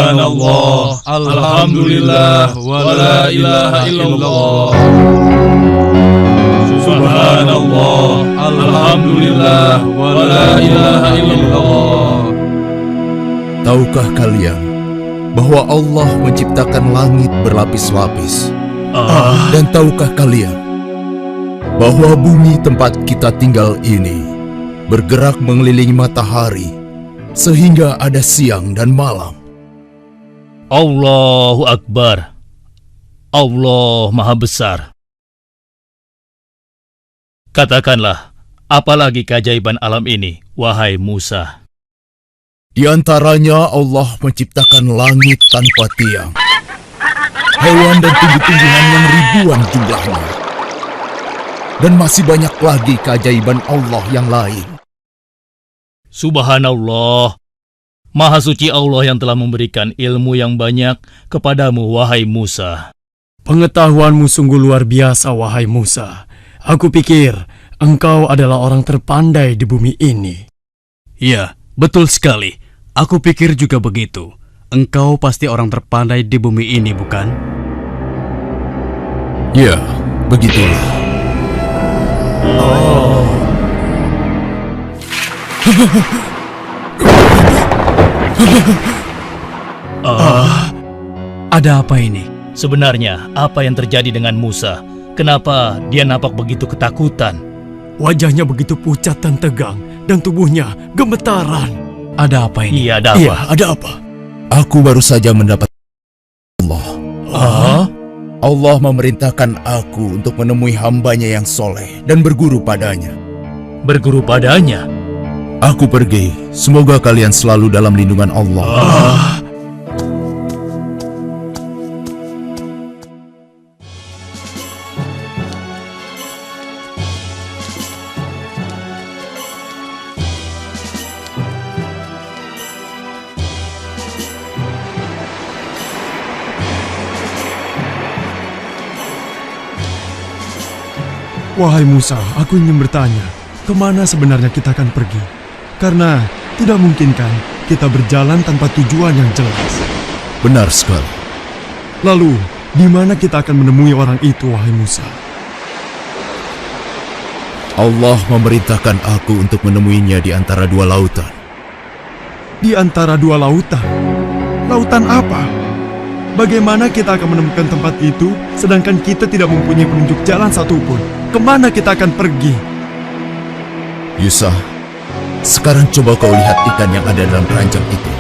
Subhanallah, alhamdulillah, wa la ilaha illallah. Subhanallah, alhamdulillah, wa la ilaha illallah. Tahukah kalian bahwa Allah menciptakan langit berlapis-lapis? Dan tahukah kalian bahwa bumi tempat kita tinggal ini bergerak mengelilingi matahari sehingga ada siang dan malam? Allahu Akbar. Allah Maha Besar. Katakanlah, apalagi keajaiban alam ini, wahai Musa? Di antaranya Allah menciptakan langit tanpa tiang, hewan dan tumbuh-tumbuhan yang ribuan jumlahnya, dan masih banyak lagi keajaiban Allah yang lain. Subhanallah, Maha suci Allah yang telah memberikan ilmu yang banyak kepadamu, wahai Musa. Pengetahuanmu sungguh luar biasa, wahai Musa. Aku pikir engkau adalah orang terpandai di bumi ini. Ya, betul sekali. Aku pikir juga begitu. Engkau pasti orang terpandai di bumi ini, bukan? Ya, begitulah. Ada apa ini? Sebenarnya, apa yang terjadi dengan Musa? Kenapa dia nampak begitu ketakutan? Wajahnya begitu pucat dan tegang, dan tubuhnya gemetaran. Ada apa ini? Iya, ada apa? Iya, ada apa? Aku baru saja mendapat Allah. Allah memerintahkan aku untuk menemui hambanya yang soleh dan berguru padanya. Berguru padanya? Aku pergi. Semoga kalian selalu dalam lindungan Allah. Wahai Musa, aku ingin bertanya, kemana sebenarnya kita akan pergi? Karena tidak mungkin kan kita berjalan tanpa tujuan yang jelas. Benar sekali. Lalu, di mana kita akan menemui orang itu, wahai Musa? Allah memerintahkan aku untuk menemuinya di antara dua lautan. Di antara dua lautan? Lautan apa? Bagaimana kita akan menemukan tempat itu, sedangkan kita tidak mempunyai penunjuk jalan satupun? Kemana kita akan pergi? Yusa, sekarang coba kau lihat ikan yang ada dalam keranjang itu.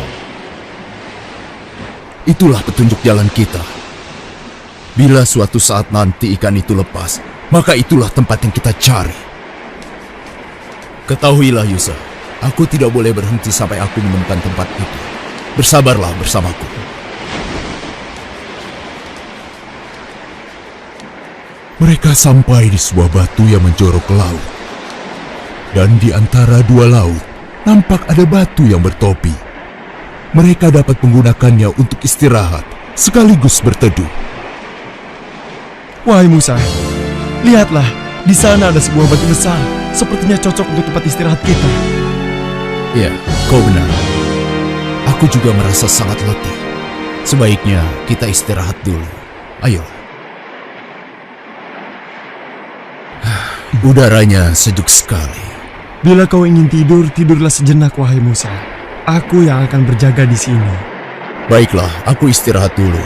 Itulah petunjuk jalan kita. Bila suatu saat nanti ikan itu lepas, maka itulah tempat yang kita cari. Ketahuilah Yusa, aku tidak boleh berhenti sampai aku menemukan tempat itu. Bersabarlah bersamaku. Mereka sampai di sebuah batu yang menjorok ke laut. Dan di antara dua laut, nampak ada batu yang bertopi. Mereka dapat menggunakannya untuk istirahat, sekaligus berteduh. Wahai Musa, lihatlah, di sana ada sebuah batu besar. Sepertinya cocok untuk tempat istirahat kita. Ya, kau benar. Aku juga merasa sangat letih. Sebaiknya kita istirahat dulu. Ayo. Udaranya sejuk sekali. Bila kau ingin tidur, tidurlah sejenak, wahai Musa. Aku yang akan berjaga di sini. Baiklah, aku istirahat dulu.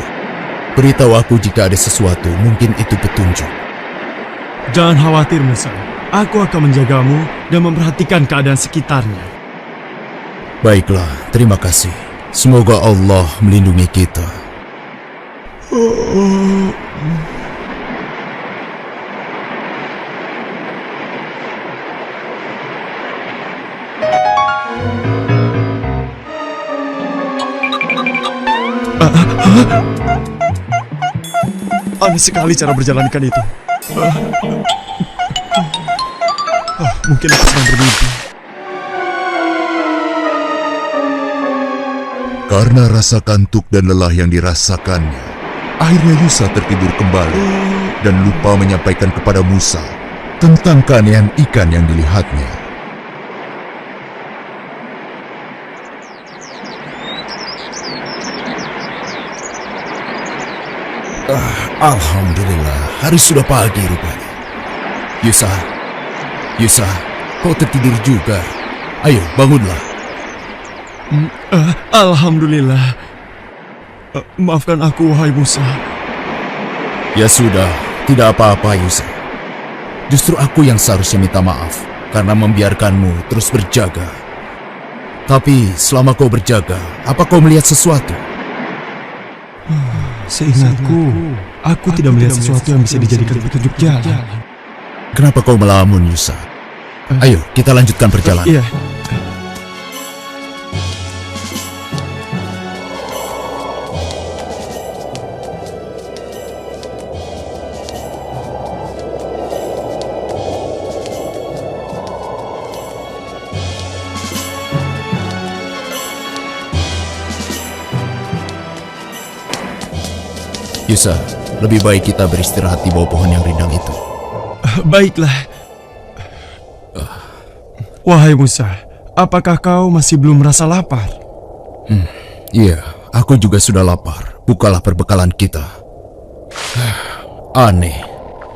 Beritahu aku jika ada sesuatu, mungkin itu petunjuk. Jangan khawatir, Musa. Aku akan menjagamu dan memperhatikan keadaan sekitarnya. Baiklah, terima kasih. Semoga Allah melindungi kita. Aneh sekali cara berjalan ikan itu. Mungkin aku sedang bermimpi. Karena rasa kantuk dan lelah yang dirasakannya, akhirnya Yusa tertidur kembali dan lupa menyampaikan kepada Musa tentang keanehan ikan yang dilihatnya. Alhamdulillah, hari sudah pagi rupanya. Yusa, kau tertidur juga. Ayo, bangunlah. Alhamdulillah. Maafkan aku, wahai Musa. Ya sudah, tidak apa-apa Yusa. Justru aku yang seharusnya minta maaf karena membiarkanmu terus berjaga. Tapi selama kau berjaga, apa kau melihat sesuatu? Seingatku, aku tidak melihat sesuatu yang bisa dijadikan petunjuk jalan. Kenapa kau melamun, Yusa? Ayo, kita lanjutkan perjalanan. Iya. Yusa, lebih baik kita beristirahat di bawah pohon yang rindang itu. Baiklah. Wahai Musa, apakah kau masih belum merasa lapar? Iya, aku juga sudah lapar. Bukalah perbekalan kita. Aneh,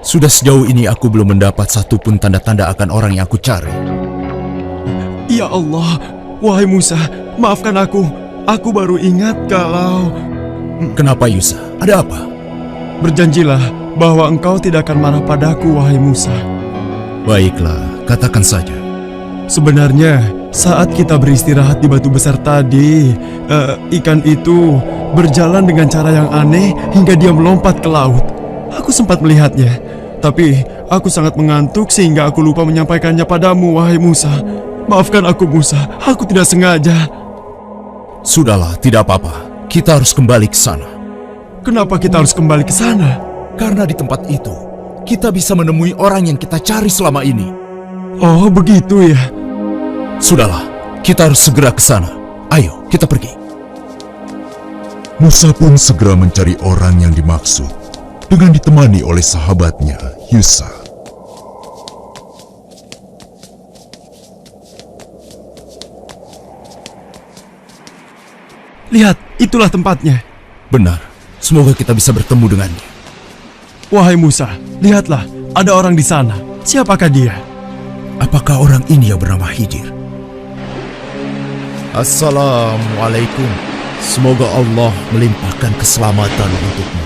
sudah sejauh ini aku belum mendapat satupun tanda-tanda akan orang yang aku cari. Ya Allah, wahai Musa, maafkan aku. Aku baru ingat kalau... Kenapa Yusa? Ada apa? Berjanjilah bahwa engkau tidak akan marah padaku, wahai Musa. Baiklah, katakan saja. Sebenarnya, saat kita beristirahat di batu besar tadi, ikan itu berjalan dengan cara yang aneh hingga dia melompat ke laut. Aku sempat melihatnya, tapi aku sangat mengantuk sehingga aku lupa menyampaikannya padamu, wahai Musa. Maafkan aku, Musa. Aku tidak sengaja. Sudahlah, tidak apa-apa. Kita harus kembali ke sana. Kenapa kita harus kembali ke sana? Karena di tempat itu, kita bisa menemui orang yang kita cari selama ini. Oh, begitu ya. Sudahlah, kita harus segera ke sana. Ayo, kita pergi. Musa pun segera mencari orang yang dimaksud dengan ditemani oleh sahabatnya, Yusa. Lihat, itulah tempatnya. Benar, semoga kita bisa bertemu dengannya. Wahai Musa, lihatlah, ada orang di sana. Siapakah dia? Apakah orang ini yang bernama Khidir? Assalamualaikum. Semoga Allah melimpahkan keselamatan untukmu.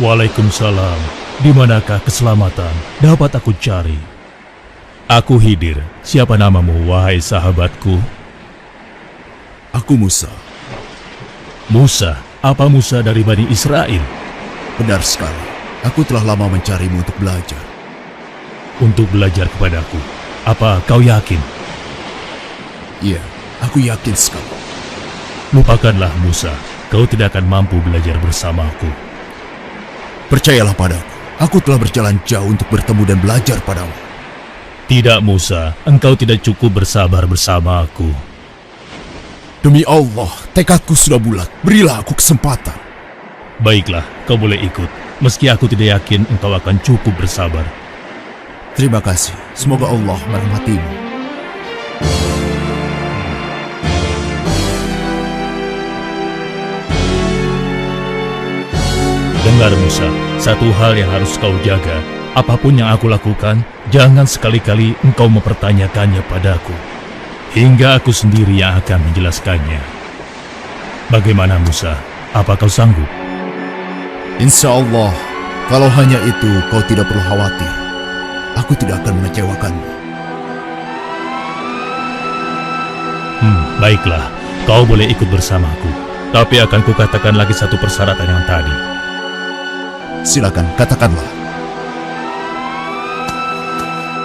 Waalaikumsalam. Di manakah keselamatan dapat aku cari? Aku Khidir. Siapa namamu, wahai sahabatku? Aku Musa. Musa? Apa Musa dari Bani Israel? Benar sekali. Aku telah lama mencarimu untuk belajar. Untuk belajar kepadaku. Apa kau yakin? Iya, aku yakin sekali. Lupakanlah Musa. Kau tidak akan mampu belajar bersamaku. Percayalah padaku. Aku telah berjalan jauh untuk bertemu dan belajar padamu. Tidak Musa, engkau tidak cukup bersabar bersama aku. Demi Allah, tekadku sudah bulat. Berilah aku kesempatan. Baiklah, kau boleh ikut. Meski aku tidak yakin engkau akan cukup bersabar. Terima kasih. Semoga Allah merahmatimu. Dengar Musa, satu hal yang harus kau jaga. Apapun yang aku lakukan, jangan sekali-kali engkau mempertanyakannya padaku. Hingga aku sendiri yang akan menjelaskannya. Bagaimana Musa? Apa kau sanggup? Insya Allah, kalau hanya itu kau tidak perlu khawatir. Aku tidak akan mengecewakanmu. Baiklah, kau boleh ikut bersamaku. Tapi akan kukatakan lagi satu persyaratan yang tadi. Silakan, katakanlah.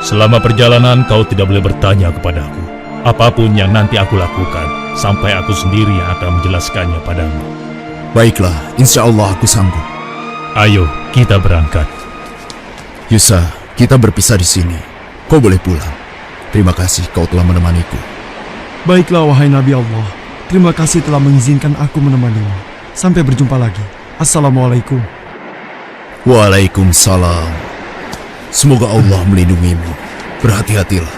Selama perjalanan kau tidak boleh bertanya kepadaku. Apapun yang nanti aku lakukan, sampai aku sendiri yang akan menjelaskannya padamu. Baiklah, insya Allah aku sanggup. Ayo, kita berangkat. Yusa, kita berpisah di sini. Kau boleh pulang. Terima kasih kau telah menemaniku. Baiklah, wahai Nabi Allah. Terima kasih telah mengizinkan aku menemanimu. Sampai berjumpa lagi. Assalamualaikum. Waalaikumsalam. Semoga Allah melindungimu. Berhati-hatilah.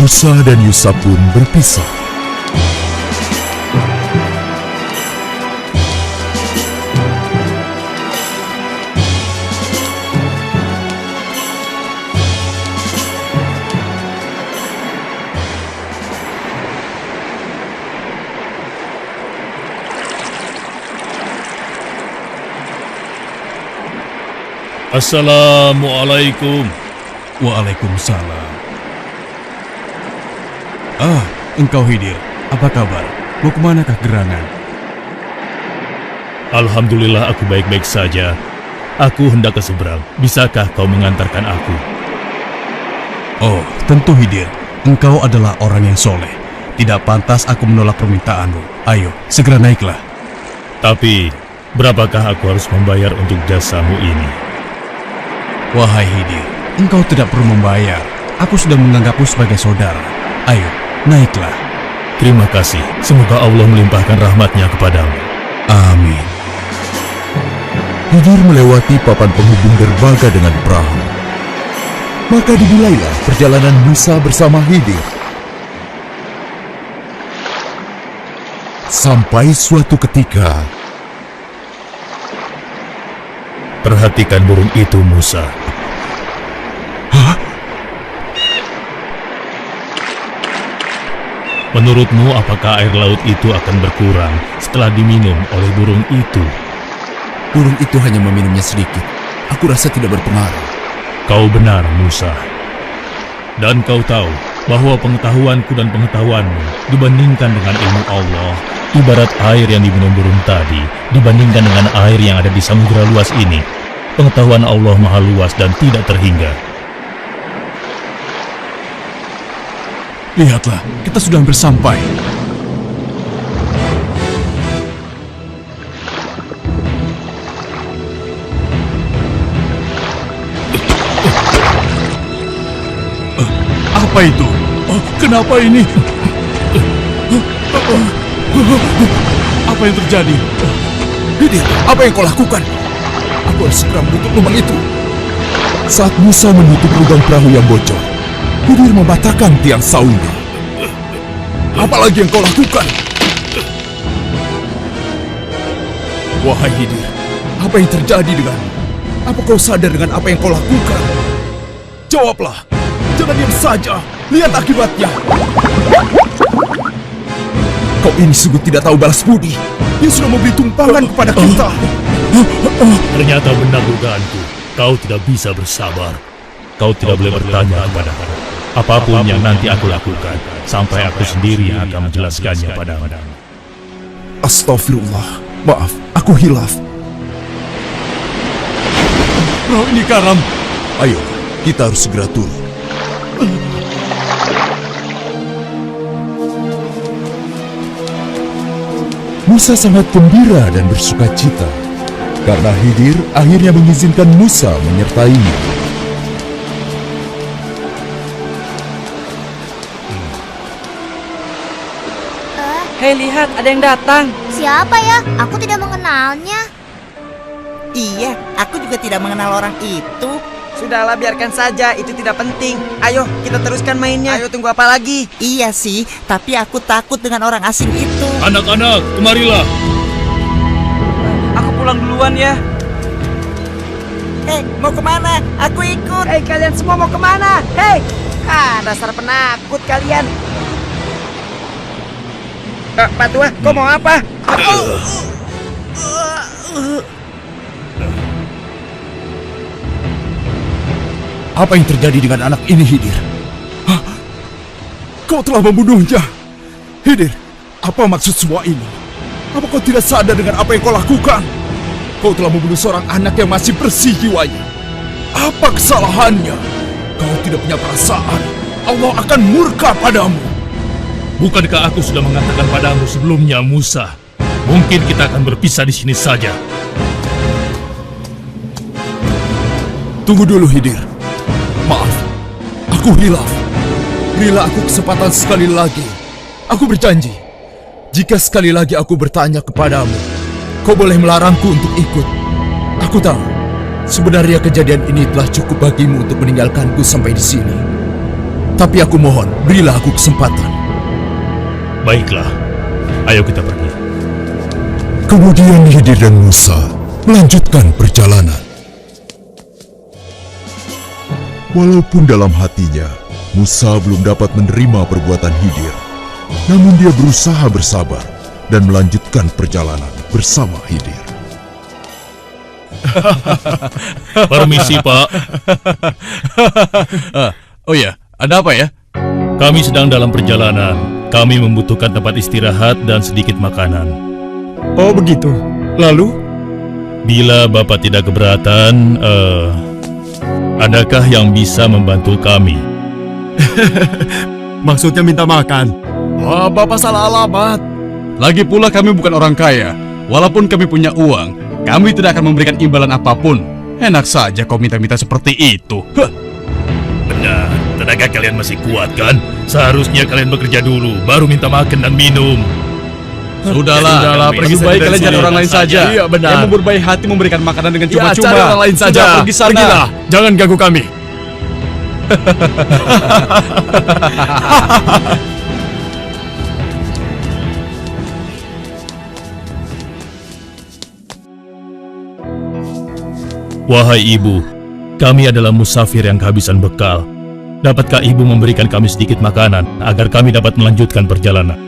Musa dan Yusa pun berpisah. Assalamualaikum. Waalaikumsalam. Ah, engkau Khidir. Apa kabar? Mau kemanakah gerangan? Alhamdulillah aku baik-baik saja. Aku hendak ke seberang. Bisakah kau mengantarkan aku? Oh, tentu Khidir. Engkau adalah orang yang soleh. Tidak pantas aku menolak permintaanmu. Ayo, segera naiklah. Tapi, berapakah aku harus membayar untuk jasamu ini? Wahai Khidir, engkau tidak perlu membayar. Aku sudah menganggapmu sebagai saudara. Ayo, naiklah. Terima kasih. Semoga Allah melimpahkan rahmatnya kepadamu. Amin. Khidir melewati papan penghubung derbaga dengan perahu. Maka dimulailah perjalanan Musa bersama Khidir. Sampai suatu ketika, Perhatikan burung itu, Musa. Menurutmu, apakah air laut itu akan berkurang setelah diminum oleh burung itu? burung itu hanya meminumnya sedikit. Aku rasa tidak berpengaruh. Kau benar, Musa. Dan kau tahu bahwa pengetahuanku dan pengetahuanmu dibandingkan dengan ilmu Allah, ibarat air yang diminum burung tadi dibandingkan dengan air yang ada di samudera luas ini. Pengetahuan Allah maha luas dan tidak terhingga. Lihatlah, kita sudah hampir sampai. Apa itu? Kenapa ini? Apa yang terjadi? Khidir, apa yang kau lakukan? Aku harus segera menutup lubang itu. Saat Musa menutup lubang perahu yang bocor, Khidir mematahkan tiang saungnya. Apalagi yang kau lakukan? Wahai Khidir, apa yang terjadi denganmu? Apa kau sadar dengan apa yang kau lakukan? Jawablah, jangan diam saja. Lihat akibatnya. Kau ini sungguh tidak tahu balas budi. Dia sudah memberi tumpangan kepada kita. Ternyata benar dugaanku. Kau tidak bisa bersabar. Kau tidak boleh bertanya kepadaku. Apapun yang nanti aku lakukan, sampai aku sendiri yang akan menjelaskannya padamu. Astagfirullah. Maaf, aku hilaf. Perahu ini karam. Ayo, kita harus segera turun. Musa sangat gembira dan bersuka cita karena Khidir akhirnya mengizinkan Musa menyertainya. Hei, lihat, ada yang datang. Siapa ya? Aku tidak mengenalnya. Iya, aku juga tidak mengenal orang itu. Sudahlah, biarkan saja, itu tidak penting. Ayo, kita teruskan mainnya. Ayo, tunggu apa lagi? Iya sih, tapi aku takut dengan orang asing itu. Anak-anak, kemarilah. Aku pulang duluan ya. Hei, mau kemana? Aku ikut. Hei, kalian semua mau kemana? Hei! Dasar penakut kalian. Pak Tua, kau mau apa? Apa yang terjadi dengan anak ini, Khidir? Hah? Kau telah membunuhnya. Khidir, apa maksud semua ini? Apa kau tidak sadar dengan apa yang kau lakukan? Kau telah membunuh seorang anak yang masih bersih jiwanya. Apa kesalahannya? Kau tidak punya perasaan. Allah akan murka padamu. Bukankah aku sudah mengatakan padamu sebelumnya, Musa? Mungkin kita akan berpisah di sini saja. Tunggu dulu, Khidir. Maaf, aku hilaf. Berilah aku kesempatan sekali lagi. Aku berjanji, jika sekali lagi aku bertanya kepadamu, kau boleh melarangku untuk ikut. Aku tahu, sebenarnya kejadian ini telah cukup bagimu untuk meninggalkanku sampai di sini. Tapi aku mohon, berilah aku kesempatan. Baiklah, ayo kita pergi. Kemudian Khidir dan Musa melanjutkan perjalanan. Walaupun dalam hatinya, Musa belum dapat menerima perbuatan Khidir, namun dia berusaha bersabar dan melanjutkan perjalanan bersama Khidir. Permisi, Pak. Oh ya, ada apa ya? Kami sedang dalam perjalanan. Kami membutuhkan tempat istirahat dan sedikit makanan. Oh begitu. Lalu? Bila Bapak tidak keberatan, adakah yang bisa membantu kami? Maksudnya minta makan? Wah, Bapak salah alamat. Lagi pula kami bukan orang kaya. Walaupun kami punya uang, kami tidak akan memberikan imbalan apapun. Enak saja kau minta-minta seperti itu. Huh. Benar, tenaga kalian masih kuat kan? Seharusnya kalian bekerja dulu, baru minta makan dan minum. Sudahlah, pergi lebih baik dari kalian sini. cari orang lain saja. Iya, benar. Yang berbaik hati memberikan makanan dengan Ya, cuma-cuma. cari orang lain saja. Sudah, pergi sana. Pergilah, jangan ganggu kami. Wahai ibu, kami adalah musafir yang kehabisan bekal. Dapatkah ibu memberikan kami sedikit makanan agar kami dapat melanjutkan perjalanan?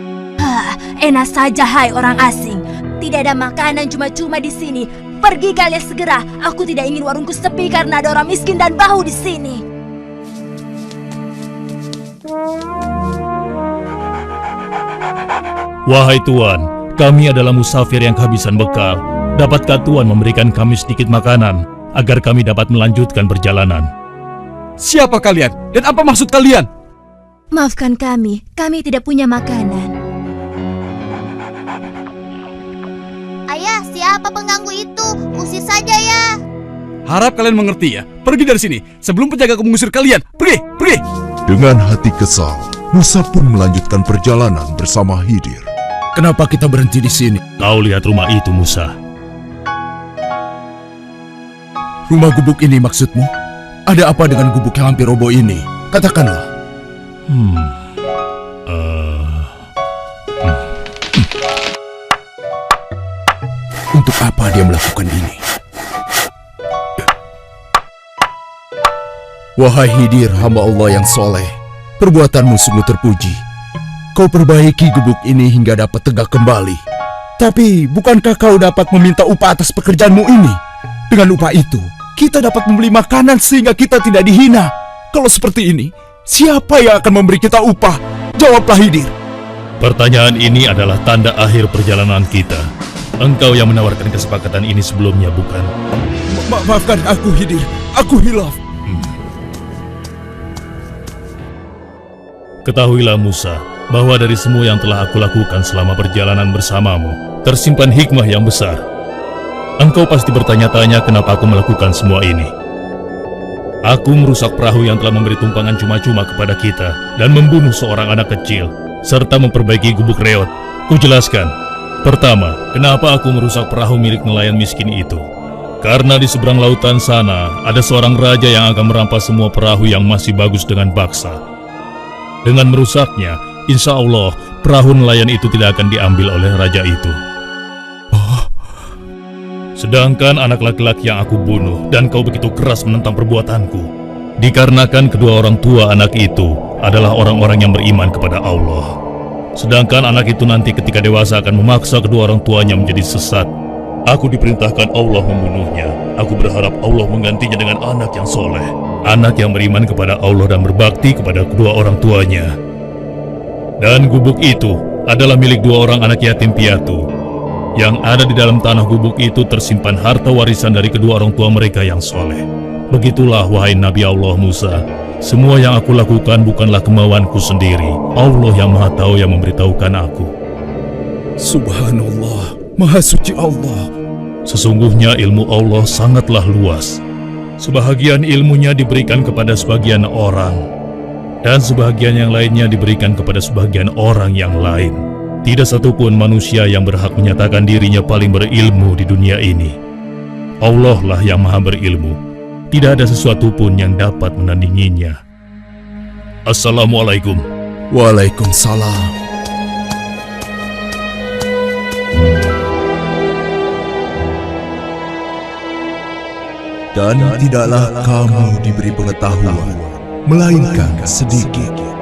Enak saja, hai orang asing. Tidak ada makanan cuma-cuma di sini. Pergi kalian segera. Aku tidak ingin warungku sepi karena ada orang miskin dan bau di sini. Wahai Tuan, kami adalah musafir yang kehabisan bekal. Dapatkah Tuan memberikan kami sedikit makanan agar kami dapat melanjutkan perjalanan? Siapa kalian? Dan apa maksud kalian? Maafkan kami tidak punya makanan. Ayah, siapa pengganggu itu? Usir saja ya. Harap kalian mengerti ya. Pergi dari sini sebelum penjaga mengusir kalian. Pergi, pergi. Dengan hati kesal, Musa pun melanjutkan perjalanan bersama Khidir. Kenapa kita berhenti di sini? Kau lihat rumah itu, Musa. Rumah gubuk ini maksudmu? Ada apa dengan gubuk yang hampir roboh ini? Katakanlah. Untuk apa dia melakukan ini? Wahai Khidir, hamba Allah yang soleh, perbuatanmu sungguh terpuji. Kau perbaiki gubuk ini hingga dapat tegak kembali. Tapi, bukankah kau dapat meminta upah atas pekerjaanmu ini? Dengan upah itu, kita dapat membeli makanan sehingga kita tidak dihina. Kalau seperti ini, siapa yang akan memberi kita upah? Jawablah, Khidir. Pertanyaan ini adalah tanda akhir perjalanan kita. Engkau yang menawarkan kesepakatan ini sebelumnya, bukan? Maafkan aku, Khidir. Aku hilaf. Ketahuilah Musa, bahwa dari semua yang telah aku lakukan selama perjalanan bersamamu, tersimpan hikmah yang besar. Engkau pasti bertanya-tanya kenapa aku melakukan semua ini. Aku merusak perahu yang telah memberi tumpangan cuma-cuma kepada kita dan membunuh seorang anak kecil, serta memperbaiki gubuk reot. Kujelaskan. Pertama, kenapa aku merusak perahu milik nelayan miskin itu? Karena di seberang lautan sana, ada seorang raja yang akan merampas semua perahu yang masih bagus dengan paksa. Dengan merusaknya, insya Allah, perahu nelayan itu tidak akan diambil oleh raja itu. Sedangkan anak laki-laki yang aku bunuh dan kau begitu keras menentang perbuatanku, dikarenakan kedua orang tua anak itu adalah orang-orang yang beriman kepada Allah. Sedangkan anak itu nanti ketika dewasa akan memaksa kedua orang tuanya menjadi sesat. Aku diperintahkan Allah membunuhnya. Aku berharap Allah menggantinya dengan anak yang soleh, anak yang beriman kepada Allah dan berbakti kepada kedua orang tuanya. Dan gubuk itu adalah milik dua orang anak yatim piatu. Yang ada di dalam tanah gubuk itu tersimpan harta warisan dari kedua orang tua mereka yang soleh. Begitulah wahai Nabi Allah Musa, semua yang aku lakukan bukanlah kemauanku sendiri. Allah yang Maha Tahu yang memberitahukan aku. Subhanallah, Maha Suci Allah. Sesungguhnya ilmu Allah sangatlah luas. Sebahagian ilmunya diberikan kepada sebagian orang, dan sebahagian yang lainnya diberikan kepada sebagian orang yang lain. Tidak satupun manusia yang berhak menyatakan dirinya paling berilmu di dunia ini. Allah lah yang maha berilmu. Tidak ada sesuatu pun yang dapat menandinginya. Assalamualaikum. Waalaikumsalam. Dan tidaklah kamu diberi pengetahuan, melainkan sedikit.